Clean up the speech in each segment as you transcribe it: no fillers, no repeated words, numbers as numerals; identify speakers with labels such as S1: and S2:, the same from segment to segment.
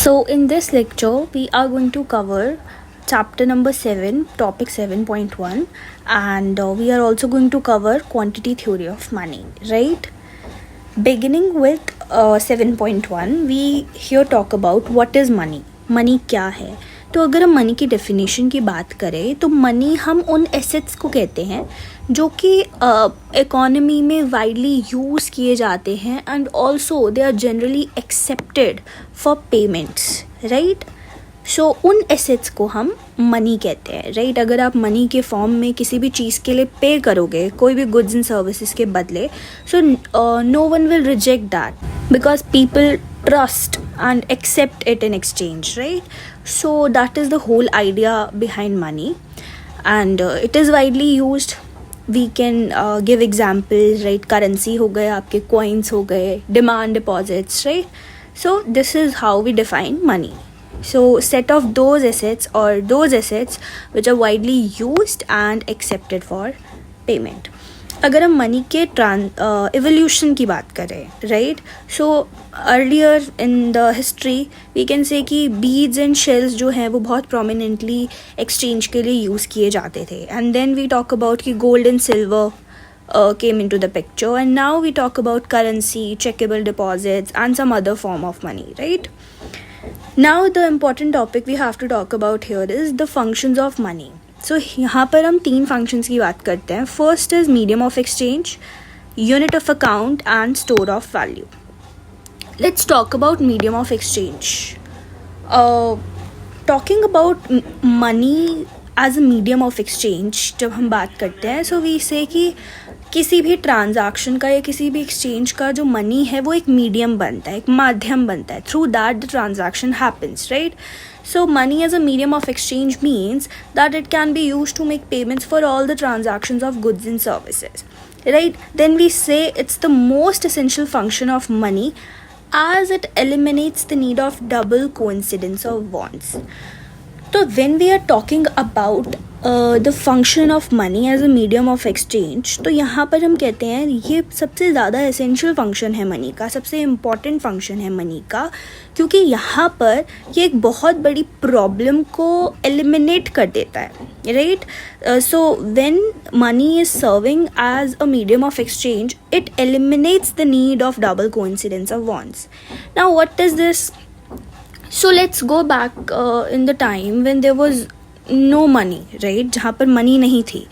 S1: So, in this lecture, we are going to cover chapter number 7, topic 7.1, and we are also going to cover quantity theory of money, right? Beginning with 7.1, we here talk about what is money. Money क्या है? तो अगर हम money की definition की बात करें तो मनी हम उन एसेट्स को कहते हैं जो कि इकोनॉमी में वाइडली यूज़ किए जाते हैं and also they are generally accepted for payments, right? So उन एसेट्स को हम मनी कहते हैं, राइट? अगर आप मनी के फॉर्म में किसी भी चीज़ के लिए पे करोगे, कोई भी गुड्स एंड सर्विसेज के बदले, so no one will reject that because people trust and accept it in exchange, right? So that is the whole idea behind money, and it is widely used. We can give examples, right? Currency हो गए, आपके coins हो गए, demand deposits, right? So this is how we define money. So set of those assets or those assets which are widely used and accepted for payment. अगर हम money के evolution की बात करें, right? So earlier in the history we can say कि beads and shells जो हैं वो बहुत प्रोमिनेंटली एक्सचेंज के लिए यूज़ किए जाते थे, and then we talk about कि gold and silver came into the picture, and now we talk about currency, checkable deposits, and some other form of money, right? Now the important topic we have to talk about here is the functions of money. सो यहाँ पर हम 3 functions की बात करते हैं. First is medium of exchange, unit of account and store of value. Let's talk about medium of exchange. Talking about money as a medium of exchange जब हम बात करते हैं, सो वी से कि किसी भी ट्रांजैक्शन का या किसी भी एक्सचेंज का जो मनी है वो एक मीडियम बनता है, एक माध्यम बनता है. Through that the transaction happens, right? So money as a medium of exchange means that it can be used to make payments for all the transactions of goods and services, right? Then we say it's the most essential function of money as it eliminates the need of double coincidence of wants. So when we are talking about the function of money as a medium of exchange, तो यहाँ पर हम कहते हैं ये सबसे ज़्यादा essential function है मनी का, सबसे इम्पॉर्टेंट फंक्शन है मनी का, क्योंकि यहाँ पर ये एक बहुत बड़ी प्रॉब्लम को एलिमिनेट कर देता है, right? So when money is serving as a medium of exchange, it eliminates the need of double coincidence of wants. Now what is this? So let's go back in the time when there was no money, right? जहाँ पर money नहीं थी.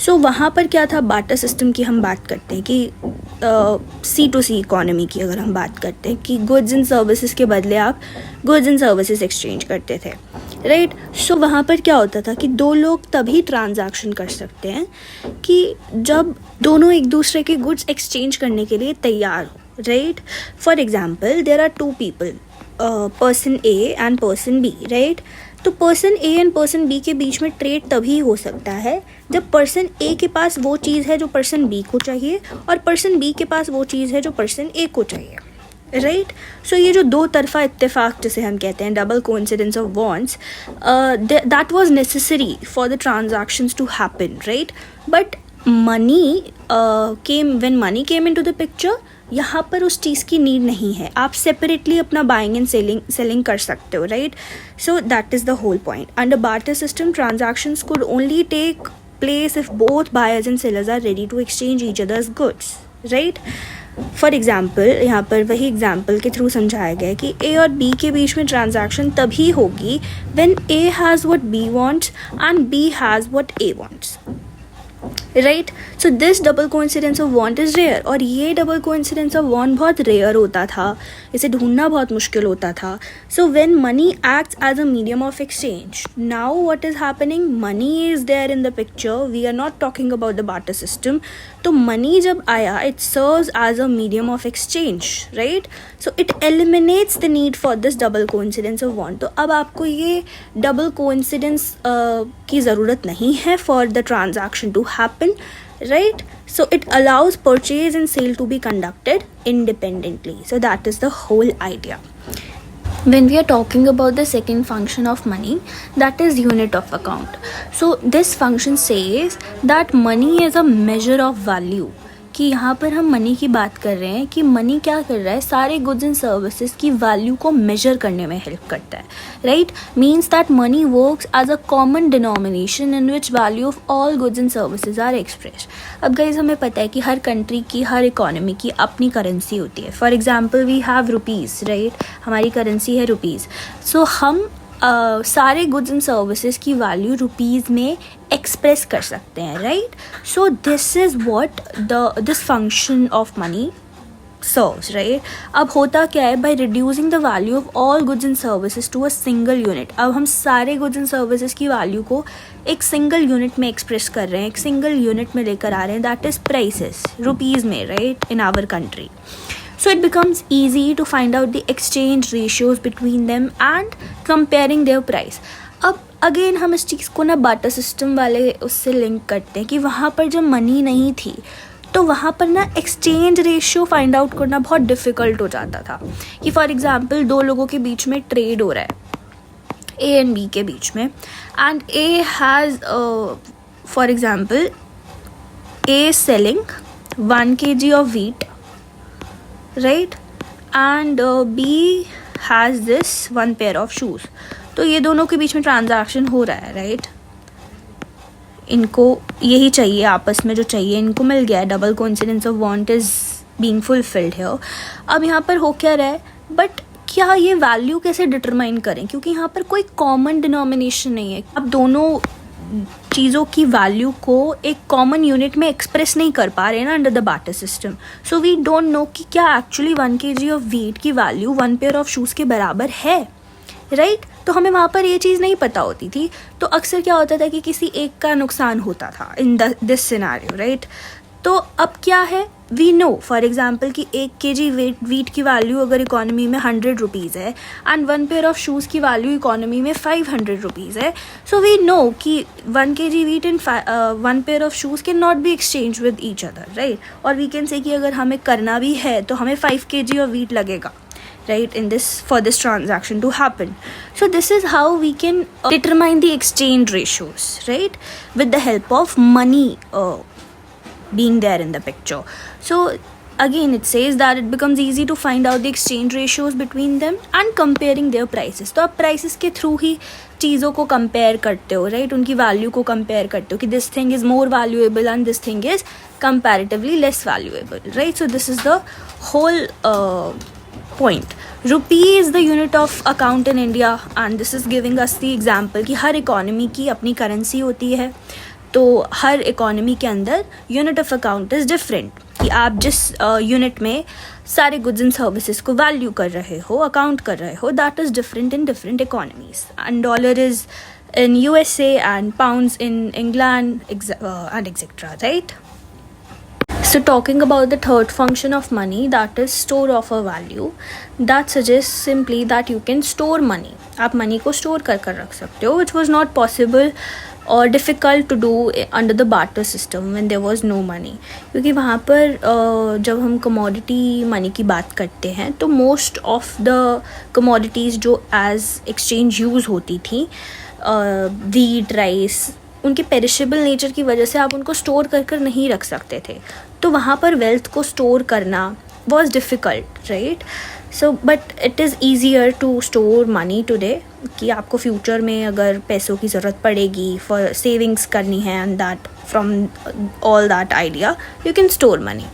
S1: So वहाँ पर क्या था? Barter system की हम बात करते हैं कि C2C इकोनॉमी की अगर हम बात करते हैं कि गुड्स एंड सर्विसेज के बदले आप गुड्स एंड सर्विसेज एक्सचेंज करते थे, राइट? सो वहाँ पर क्या होता था कि 2 लोग तभी ट्रांजैक्शन कर सकते हैं कि जब दोनों एक दूसरे के गुड्स एक्सचेंज करने के लिए तैयार हो, right? For example there are 2 people, person A and person B, right? तो person A and person B के बीच में ट्रेड तभी हो सकता है जब पर्सन ए के पास वो चीज़ है जो पर्सन बी को चाहिए और पर्सन बी के पास वो चीज़ है जो पर्सन ए को चाहिए, राइट? सो ये जो 2 तरफा इत्तेफाक जिसे हम कहते हैं, double coincidence of wants, that was necessary for the transactions to happen, right? But money when money came into the picture, यहाँ पर उस चीज़ की नीड नहीं है. आप सेपरेटली अपना बाइंग एंड सेलिंग कर सकते हो, right? So that is the whole point. Under barter system transactions could only take place if both buyers and sellers are ready to exchange each others goods, right? For example यहाँ पर वही example के through समझाया गया कि ए और B के बीच में ट्रांजैक्शन तभी होगी when A has what B wants and B has what A wants, right? So this double coincidence of want is rare, और ये डबल कोइंसिडेंस ऑफ वांट बहुत रेयर होता था, इसे ढूंढना बहुत मुश्किल होता था. So when money acts as a medium of exchange, now what is happening? Money is there in the picture. We are not talking about the barter system. तो मनी जब आया, it serves as a medium of exchange, right? So it eliminates the need for this double coincidence of want. तो अब आपको ये double coincidence की ज़रूरत नहीं है for the transaction to happen, right? So it allows purchase and sale to be conducted independently. So that is the whole idea. When we are talking about the second function of money, that is unit of account. So this function says that money is a measure of value, कि यहाँ पर हम money की बात कर रहे हैं कि मनी क्या कर रहा है, सारे गुड्स एंड सर्विसेज की वैल्यू को मेजर करने में हेल्प करता है, right. Means that money works as a common denomination in which value of all goods and services are expressed. अब गाइज हमें पता है कि हर कंट्री की, हर इकोनॉमी की अपनी करेंसी होती है. For example we have rupees, right. हमारी करेंसी है रुपीज़. सो हम सारे गुड्स एंड सर्विसेज की वैल्यू रुपीज़ में एक्सप्रेस कर सकते हैं, right. So this is what this function of money serves, right. अब होता क्या है, by reducing the value of all goods and services to a single unit. अब हम सारे गुड्स एंड सर्विसेज की वैल्यू को एक सिंगल यूनिट में एक्सप्रेस कर रहे हैं, एक सिंगल यूनिट में लेकर आ रहे हैं, दैट इज़ प्राइसेस, रुपीज़ में, right, in our country. So it becomes easy to find out the exchange ratios between them and comparing their price. अब अगेन हम इस चीज़ को ना बाटर सिस्टम वाले उससे लिंक करते हैं कि वहाँ पर जब मनी नहीं थी तो वहाँ पर ना एक्सचेंज रेशियो फाइंड आउट करना बहुत डिफ़िकल्ट हो जाता था. कि फॉर एग्जांपल दो लोगों के बीच में ट्रेड हो रहा है, ए एंड बी के बीच में, and A has for example A selling 1 kg of wheat, right, and B has this 1 pair of shoes. तो ये दोनों के बीच में ट्रांजैक्शन हो रहा है, राइट. इनको यही चाहिए, आपस में जो चाहिए इनको मिल गया है. Double coincidence of want is being fulfilled here. अब यहाँ पर हो क्या रहा है, बट क्या ये वैल्यू कैसे डिटरमाइन करें, क्योंकि यहाँ पर कोई कॉमन डिनोमिनेशन नहीं है. अब दोनों चीज़ों की वैल्यू को एक कॉमन यूनिट में एक्सप्रेस नहीं कर पा रहे ना under the barter system. So we don't know कि क्या एक्चुअली 1 kg ऑफ वीट की वैल्यू 1 pair ऑफ शूज़ के बराबर है, राइट. तो हमें वहाँ पर ये चीज़ नहीं पता होती थी. तो अक्सर क्या होता था कि किसी एक का नुकसान होता था इन दिस सिनेरियो, राइट. तो अब क्या है, वी नो फॉर एग्जाम्पल कि 1 kg वीट की वैल्यू अगर इकोनॉमी में 100 रुपीज़ है एंड 1 pair ऑफ शूज़ की वैल्यू इकोनॉमी में 500 रुपीज़ है. सो वी नो कि 1 kg wheat and 1 pair of shoes can not be exchange with each other, right. और वी कैन से कि अगर हमें करना भी है तो हमें 5 kg ऑफ वीट लगेगा, right, in this, for this transaction to happen. So this is how we can determine the exchange ratios, right, with the help of money being there in the picture. So again it says that it becomes easy to find out the exchange ratios between them and comparing their prices. तो आप prices के through ही चीज़ों को compare करते हो, right, उनकी value को compare करते हो कि this thing is more valuable and this thing is comparatively less valuable, right. So this is the whole point. Rupee is the unit of account in India and this is giving us the example कि हर economy की अपनी currency होती है. तो हर economy के अंदर unit of account is different, कि आप जिस यूनिट में सारे गुड्स एंड सर्विसेज को वैल्यू कर रहे हो, अकाउंट कर रहे हो, that is different in different economies. And dollar is in USA and pounds in England and etc, right. So talking about the third function of money, that is store of a value, that suggests simply that you can store money. आप money को store कर रख सकते हो, which was not possible or difficult to do under the barter system when there was no money. क्योंकि वहाँ पर जब हम commodity money की बात करते हैं तो most of the commodities जो as exchange use होती थी, wheat, rice, उनके पेरिशेबल नेचर की वजह से आप उनको स्टोर कर नहीं रख सकते थे. तो वहाँ पर वेल्थ को स्टोर करना was difficult, right. So but it is easier to store money today, कि आपको फ्यूचर में अगर पैसों की ज़रूरत पड़ेगी, फॉर सेविंग्स करनी है, and that from all that idea you can store money.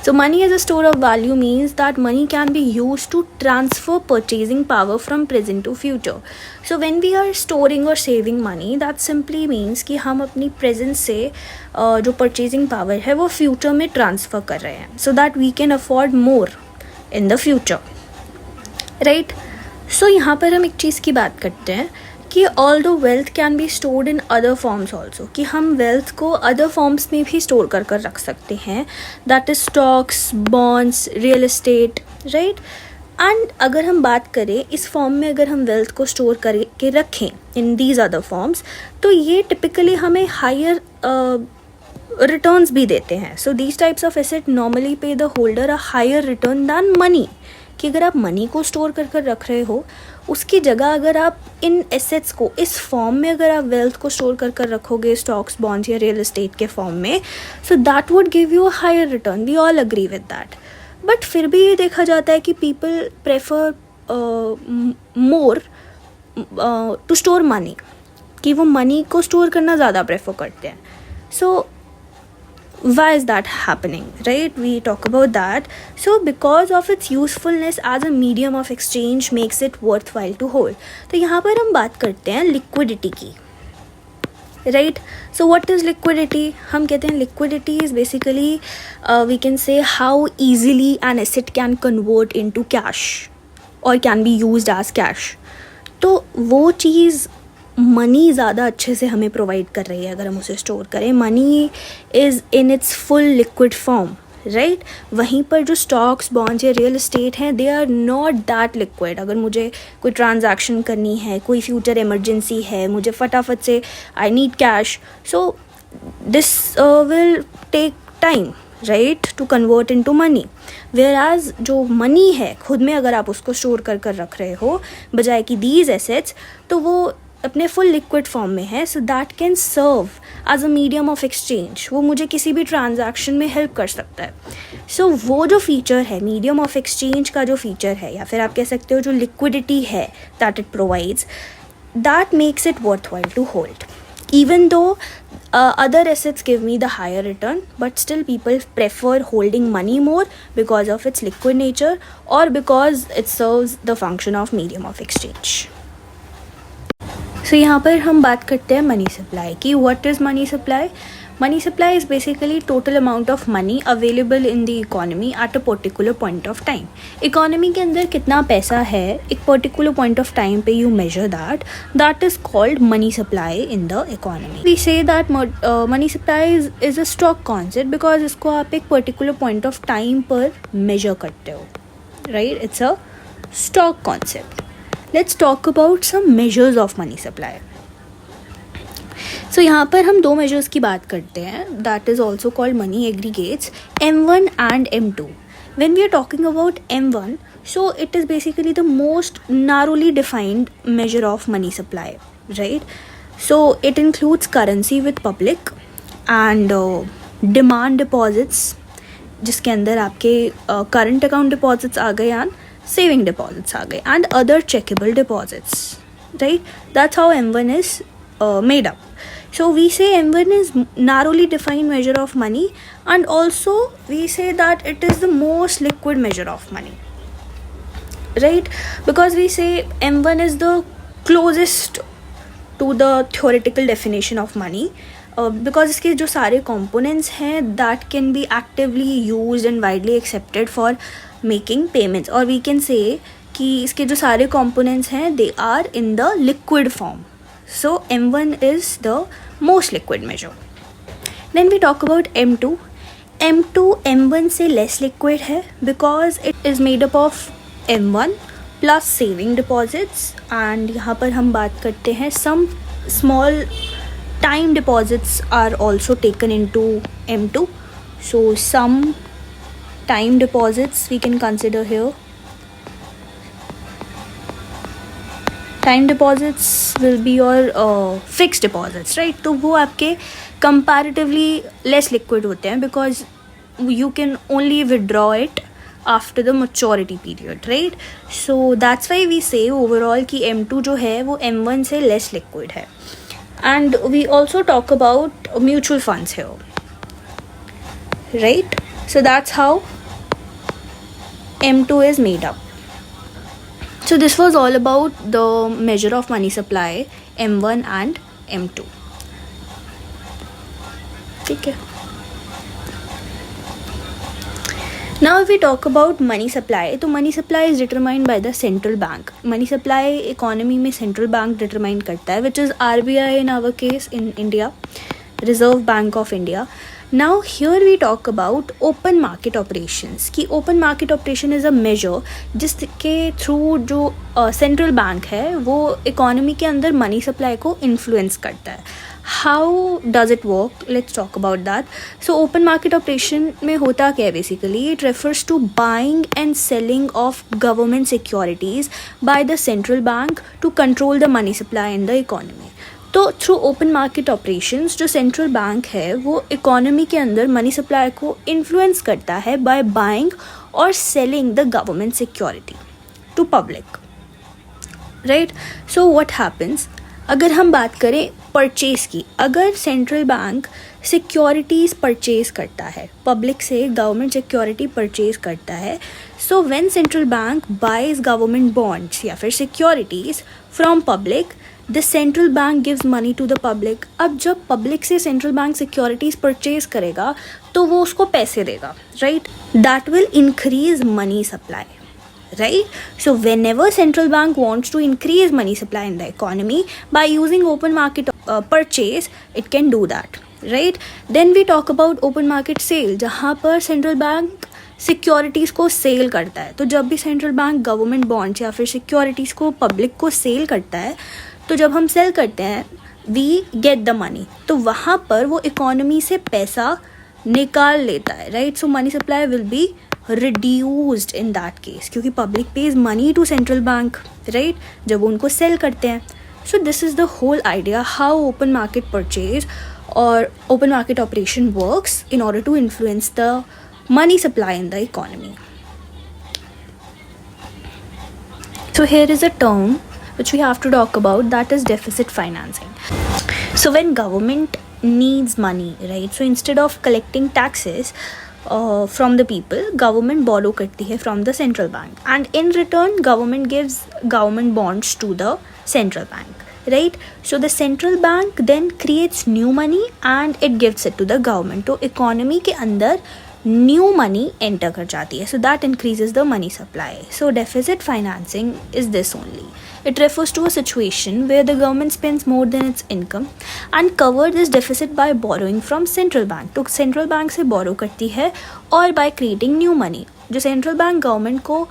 S1: So money as a store of value means that money can be used to transfer purchasing power from present to future. So when we are storing or saving money, that simply means कि हम अपनी present से जो purchasing power है वो future में transfer कर रहे हैं, so that we can afford more in the future, right. So यहाँ पर हम एक चीज़ की बात करते हैं कि although wealth can be stored in other forms also, कि हम wealth को other forms में भी store कर रख सकते हैं, that is stocks, bonds, real estate, right. and अगर हम बात करें इस फॉर्म में, अगर हम wealth को store करके रखें in these other forms, तो ये typically हमें higher returns भी देते हैं. So these types of asset normally pay the holder a higher return than money, कि अगर आप मनी को स्टोर कर कर रख रहे हो, उसकी जगह अगर आप इन एसेट्स को इस फॉर्म में अगर आप वेल्थ को स्टोर कर कर रखोगे स्टॉक्स, बॉन्ड्स या रियल एस्टेट के फॉर्म में, so that would give you a higher return. We all agree with that. But फिर भी ये देखा जाता है कि people prefer more to store money, कि वो मनी को स्टोर करना ज़्यादा प्रेफर करते हैं. सो why is that happening, right? We talk about that. So because of its usefulness as a medium of exchange makes it worthwhile to hold. तो यहाँ पर हम बात करते हैं liquidity की, right? So what is liquidity? हम कहते हैं liquidity is basically we can say how easily an asset can convert into cash or can be used as cash. तो वो चीज़ मनी ज़्यादा अच्छे से हमें प्रोवाइड कर रही है अगर हम उसे स्टोर करें. Money is in its full liquid form, right? वहीं पर जो स्टॉक्स, बॉन्ड्स या रियल एस्टेट हैं, they are not that liquid. अगर मुझे कोई ट्रांजैक्शन करनी है, कोई फ्यूचर इमरजेंसी है, मुझे फटाफट से I need cash, so this will take time, right, to convert into money. Whereas जो मनी है खुद में अगर आप उसको स्टोर कर कर रख रहे हो बजाय कि दीज एसेट्स, तो वो अपने फुल लिक्विड फॉर्म में है. So that can serve as a medium of exchange. वो मुझे किसी भी ट्रांजैक्शन में हेल्प कर सकता है. सो वो जो फीचर है मीडियम ऑफ एक्सचेंज का, जो फीचर है, या फिर आप कह सकते हो जो लिक्विडिटी है that it provides, that makes it worthwhile to hold. Even though other assets give me the higher return, but still people prefer holding money more because of its liquid nature or because it serves the function of medium of exchange. So यहाँ पर हम बात करते हैं money supply की. What is money supply? Money supply is basically total amount of money available in the economy at a particular point of time. Economy के अंदर कितना पैसा है एक particular point of time पे you measure that. That is called money supply in the economy. We say that money supply is a stock concept because इसको आप एक particular point of time पर measure करते हो, right? It's a stock concept. Let's talk about some measures of money supply. So यहाँ पर हम दो measures की बात करते हैं. That is also called money aggregates, M1 and M2. When we are talking about M1, so it is basically the most narrowly defined measure of money supply, right? So it includes currency with public and demand deposits, जिसके अंदर आपके current account deposits आ गए and saving deposits आ गए and other checkable deposits, right? That's how M1 is made up. So we say M1 is narrowly defined measure of money, and also we say that it is the most liquid measure of money, right? Because we say M1 is the closest to the theoretical definition of money, because इसके जो सारे components हैं that can be actively used and widely accepted for making payments, or we can say कि इसके जो सारे components हैं they are in the liquid form. So M1 is the most liquid measure. Then we talk about M2. M2 M1 से less liquid है because it is made up of M1 plus saving deposits, and यहाँ पर हम बात करते हैं some small time deposits are also taken into M2. So some time deposits we can consider here. Time deposits will be your fixed deposits, right? तो वो आपके comparatively less liquid होते हैं because you can only withdraw it after the maturity period, right? So that's why we say overall कि M2 जो है वो M1 से less liquid है. And we also talk about mutual funds here, right? So that's how M2 is made up. So this was all about the measure of money supply, M1 and M2. ठीक है. Now if we talk about money supply, तो money supply is determined by the central bank. Money supply economy में central bank determine करता है, which is RBI in our case in India, Reserve Bank of India. Now here we talk about open market operations. कि open market operation is a measure जिसके through जो central bank है वो economy के अंदर money supply को influence करता है. How does it work, let's talk about that. So open market operation में होता क्या है basically, it refers to buying and selling of government securities by the central bank to control the money supply in the economy. तो through open market operations जो central bank है वो economy के अंदर मनी सप्लाई को influence करता है by buying और selling the government security to public, right. So what happens, अगर हम बात करें परचेज की, अगर सेंट्रल बैंक सिक्योरिटीज़ परचेज करता है, पब्लिक से गवर्नमेंट सिक्योरिटी परचेज करता है, so when central bank buys government bonds या फिर securities from public, the central bank gives money to the public. अब जब पब्लिक से सेंट्रल बैंक सिक्योरिटीज़ परचेज करेगा तो वो उसको पैसे देगा, right. That will increase money supply, right? So whenever central bank wants to increase money supply in the economy by using open market purchase, it can do that, right? Then we talk about open market sale, जहाँ पर central bank securities को cell करता है. तो जब भी central bank government bonds या फिर सिक्योरिटीज़ को पब्लिक को सेल करता है, तो जब हम सेल करते हैं वी गेट द मनी, तो वहाँ पर वो इकोनॉमी से पैसा निकाल लेता है, right. So money supply will be reduced in that case क्योंकि public pays money to central bank, right, जब वो उनको sell करते हैं. So this is the whole idea how open market purchase or open market operation works in order to influence the money supply in the economy. So here is a term which we have to talk about, that is deficit financing. So when government needs money, right, so instead of collecting taxes from the people, government borrow करती है from the central bank, and in return government gives government bonds to the central bank, right. So the central bank then creates new money and it gives it to the government. तो economy के अंदर new money enter कर जाती है, so that increases the money supply. So deficit financing is this only. It refers to a situation where the government spends more than its income and covers this deficit by borrowing from central bank. तो central bank से borrow करती है और by creating new money. जो central bank government को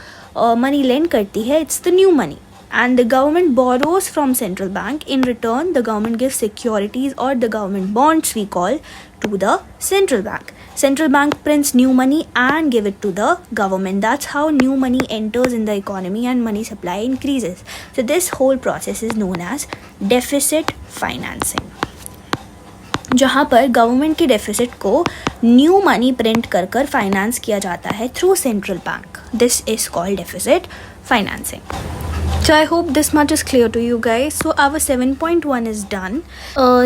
S1: money lend करती है, it's the new money. And the government borrows from central bank. In return, the government gives securities or the government bonds we call to the central bank. Central bank prints new money and give it to the government. That's how new money enters in the economy and money supply increases. So this whole process is known as deficit financing, जहाँ पर government के deficit को new money print कर कर finance किया जाता है through central bank. This is called deficit financing. So I hope this much is clear to you guys. So our 7.1 is done.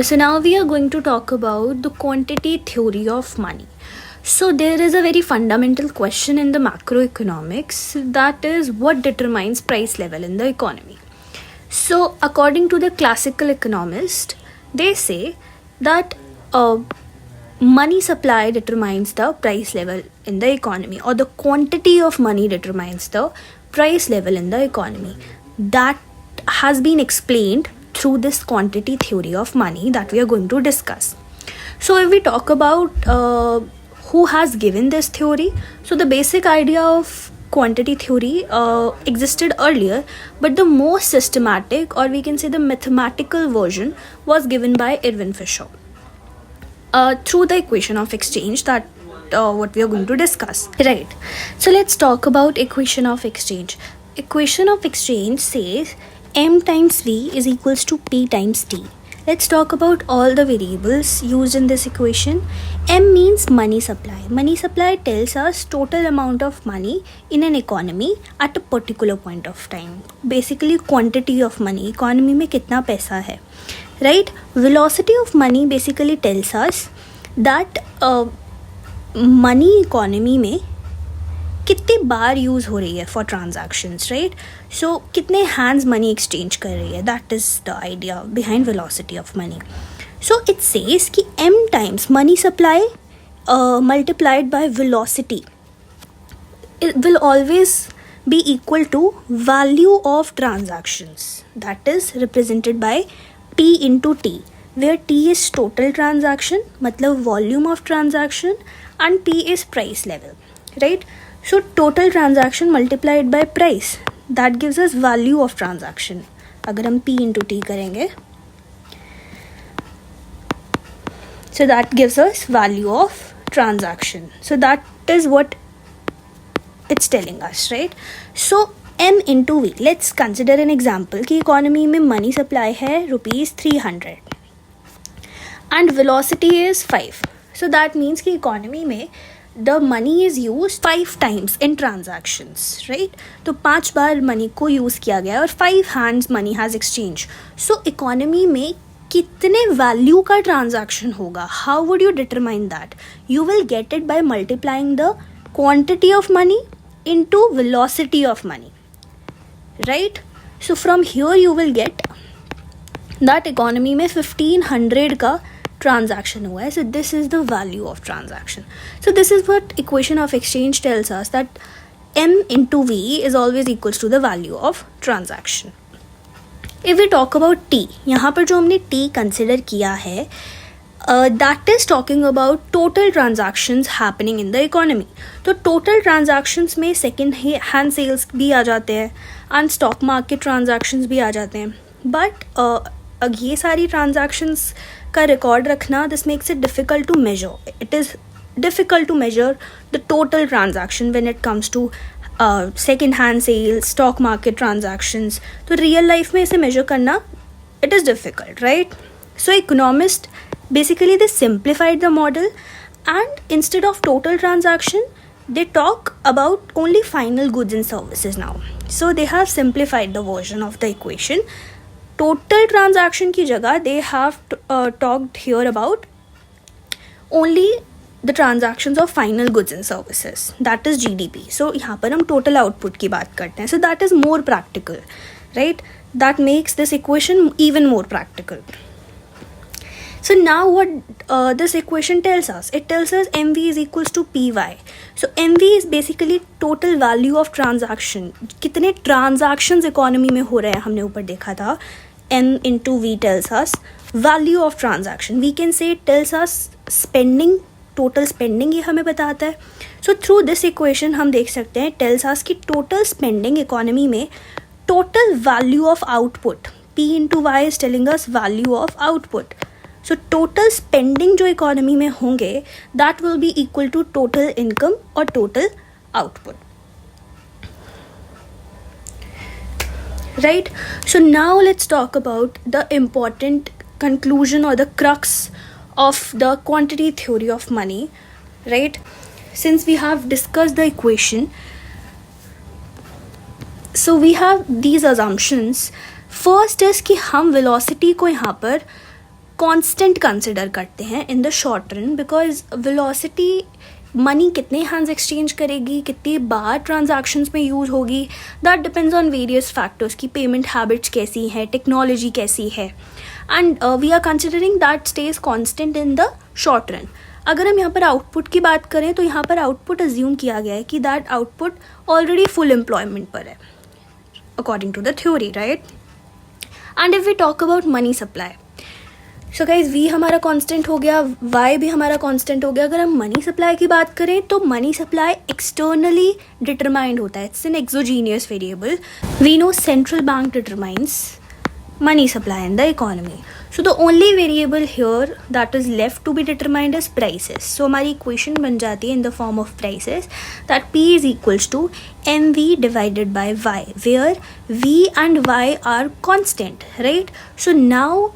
S1: So now we are going to talk about the quantity theory of money. So there is a very fundamental question in the macroeconomics, that is what determines price level in the economy. So according to the classical economist, they say that money supply determines the price level in the economy, or the quantity of money determines the price level in the economy. That has been explained through this quantity theory of money that we are going to discuss. So if we talk about who has given this theory, so the basic idea of quantity theory existed earlier, but the most systematic, or we can say the mathematical version, was given by Erwin Fisher through the equation of exchange that what we are going to discuss, right. So let's talk about equation of exchange. Equation of exchange says m times v is equals to p times t. Let's talk about all the variables used in this equation. M means money supply. Money supply tells us total amount of money in an economy at a particular point of time. Basically quantity of money, economy में कितना पैसा है, right. Velocity of money basically tells us that money economy में कितनी बार use हो रही है for transactions, right. सो कितने हैंड्स मनी एक्सचेंज कर रही है, that is the idea behind velocity of money. So it says कि m times money supply multiplied by velocity will always be equal to value of transactions, that is represented by p into T, where t is total transaction मतलब volume of transaction and p is price level, right. So total transaction multiplied by price, that gives us value of transaction. अगर हम p into t करेंगे So that gives us value of transaction. So that is what it's telling us, right? So M into V. Let's consider an example कि economy में money supply है rupees 300 and velocity is 5. So that means कि economy में the money is used 5 times in transactions, right? तो 5 बार money को use किया गया और 5 hands money has exchanged. So economy में कितने value का transaction होगा? How would you determine that? You will get it by multiplying the quantity of money into velocity of money, right? So from here you will get that economy में 1500 का transaction हुआ है. So this is the value of transaction. So this is what equation of exchange tells us, that M into V is always equals to the value of transaction. If we talk about T, यहाँ पर जो हमने T consider किया है, that is talking about total transactions happening in the economy. तो total transactions में second hand sales भी आ जाते हैं and stock market transactions भी आ जाते हैं. But ये सारी transactions का record रखना, this makes it difficult to measure. It is difficult to measure the total transaction when it comes to second hand sales, stock market transactions. तो real life में इसे measure करना, it is difficult, right? So economists basically they simplified the model, and instead of total transaction they talk about only final goods and services now. So they have simplified the version of the equation. Total transaction की जगह they have talked here about only the transactions of final goods and services, that is GDP. So यहाँ पर हम total output की बात करते हैं. So that is more practical, right? That makes this equation even more practical. So now what this equation tells us, it tells us MV is equals to PY. So MV is basically total value of transaction. कितने transactions economy में हो रहे हैं हमने ऊपर देखा था. M into V tells us value of transaction. We can say it tells us spending, total spending ये हमें बताता है. So through this equation हम देख सकते हैं tells us कि total spending economy में total value of output, P into Y is telling us value of output. So total spending जो economy में होंगे, that will be equal to total income or total output. Right? So now let's talk about the important conclusion or the crux of the quantity theory of money, right? Since we have discussed the equation, so we have these assumptions. First is कि हम velocity को यहाँ पर constant consider करते हैं in the short run, because velocity money कितने hands exchange करेगी, कितनी बार ट्रांजैक्शंस में यूज़ होगी, that depends on various factors की पेमेंट हैबिट्स कैसी है, टेक्नोलॉजी कैसी है, and we are considering that stays constant in the short run. अगर हम यहाँ पर आउटपुट की बात करें तो यहाँ पर आउटपुट अज्यूम किया गया है कि that output already full employment पर है according to the theory, right? And if we talk about money supply, so guys V हमारा कांस्टेंट हो गया, Y भी हमारा कांस्टेंट हो गया. अगर हम मनी सप्लाई की बात करें तो मनी सप्लाई एक्सटर्नली डिटरमाइंड होता है, it's an exogenous variable. We know central bank determines money supply in the economy. So the only variable here that is left to be determined is prices. So हमारी equation बन जाती है in the form of prices, that P is equals to MV divided by Y, where V and Y are constant, right? So now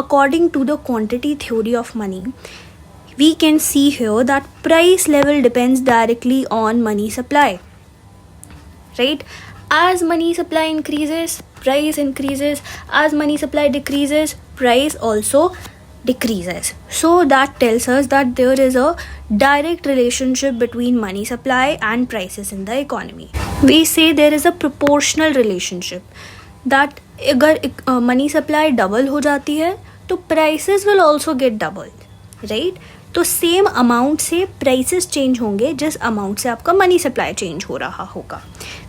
S1: according to the quantity theory of money, we can see here that price level depends directly on money supply, right? As money supply increases, price increases. As money supply decreases, price also decreases. So that tells us that there is a direct relationship between money supply and prices in the economy. We say there is a proportional relationship, that अगर money supply double हो जाती है तो prices will also get doubled, right? तो same amount से prices change होंगे जिस amount से आपका मनी सप्लाई चेंज हो रहा होगा.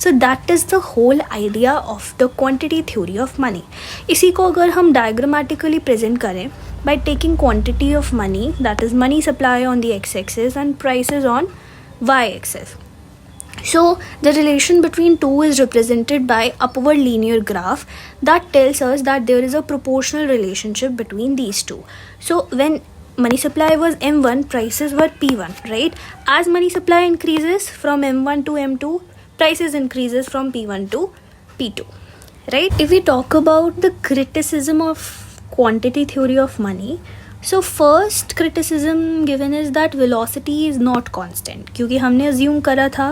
S1: So that is the whole idea of the quantity theory of money. इसी को अगर हम डायग्रामेटिकली प्रेजेंट करें by taking quantity of money, that is money supply on the X axis and prices on Y axis. So the relation between two is represented by upward linear graph that tells us that there is a proportional relationship between these two. So when money supply was M1, prices were P1, right? As money supply increases from M1 to M2, prices increases from P1 to P2, right? If we talk about the criticism of quantity theory of money, so first criticism given is that velocity is not constant, क्योंकि हमने assume करा था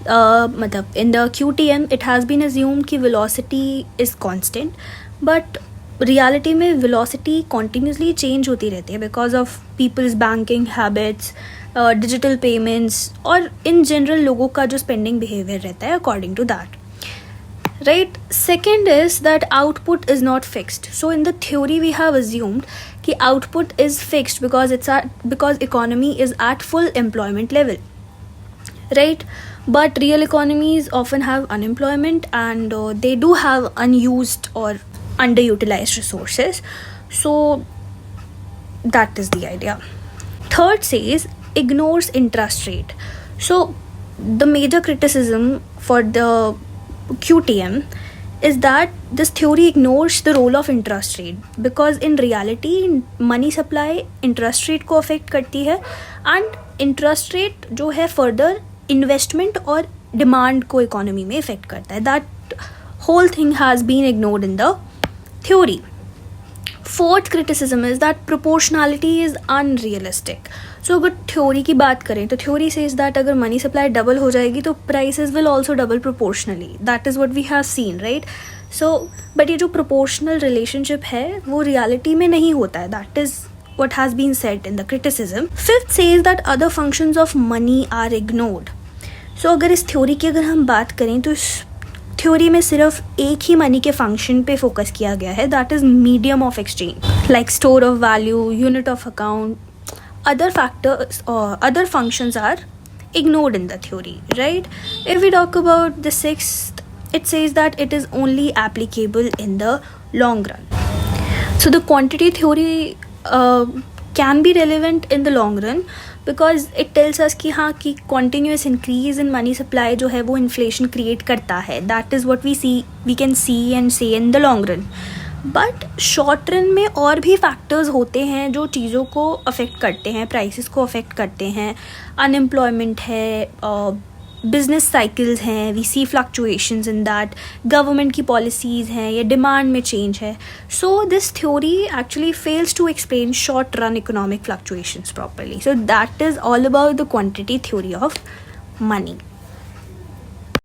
S1: मतलब in the QTM it has been assumed कि velocity is constant, but reality में velocity continuously change होती रहती है because of people's banking habits, digital payments और इन जनरल लोगों का जो स्पेंडिंग बिहेवियर रहता है according to that, right. Second is that output is not fixed. So in the theory we have assumed कि output is fixed because economy is at full employment level, right? But real economies often have unemployment and they do have unused or underutilized resources. So that is the idea. Third says ignores interest rate. So the major criticism for the QTM is that this theory ignores the role of interest rate, because in reality money supply interest rate को affect करती है and interest rate जो है further investment और demand को economy में affect करता है. That whole thing has been ignored in the theory. Fourth criticism is that proportionality is unrealistic. So अगर थ्योरी की बात करें तो थ्योरी says that अगर मनी सप्लाई डबल हो जाएगी तो prices will also double proportionally. That is what we have seen, right? So but ये जो प्रोपोर्शनल रिलेशनशिप है वो रियलिटी में नहीं होता है. That is what has been said in the criticism. Fifth says that other functions of money are ignored. So अगर इस थ्योरी की अगर हम बात करें तो इस थ्योरी में सिर्फ एक ही मनी के फंक्शन पे फोकस किया गया है, that is medium of exchange, like store of value, unit of account. Other factors or other functions are ignored in the theory, right? If we talk about the sixth, it says that it is only applicable in the long run. So the quantity theory can be relevant in the long run because it tells us कि हाँ कि continuous increase in money supply जो है वो inflation create करता है. That is what we can see and say in the long run. But short run में और भी फैक्टर्स होते हैं जो चीज़ों को अफेक्ट करते हैं, प्राइसेस को अफेक्ट करते हैं. अनएम्प्लॉयमेंट है, बिजनेस साइकिल्स हैं, we see fluctuations in that, government की पॉलिसीज़ हैं या डिमांड में चेंज है. So this theory actually fails to explain short run economic fluctuations properly. So that is all about the quantity theory of money.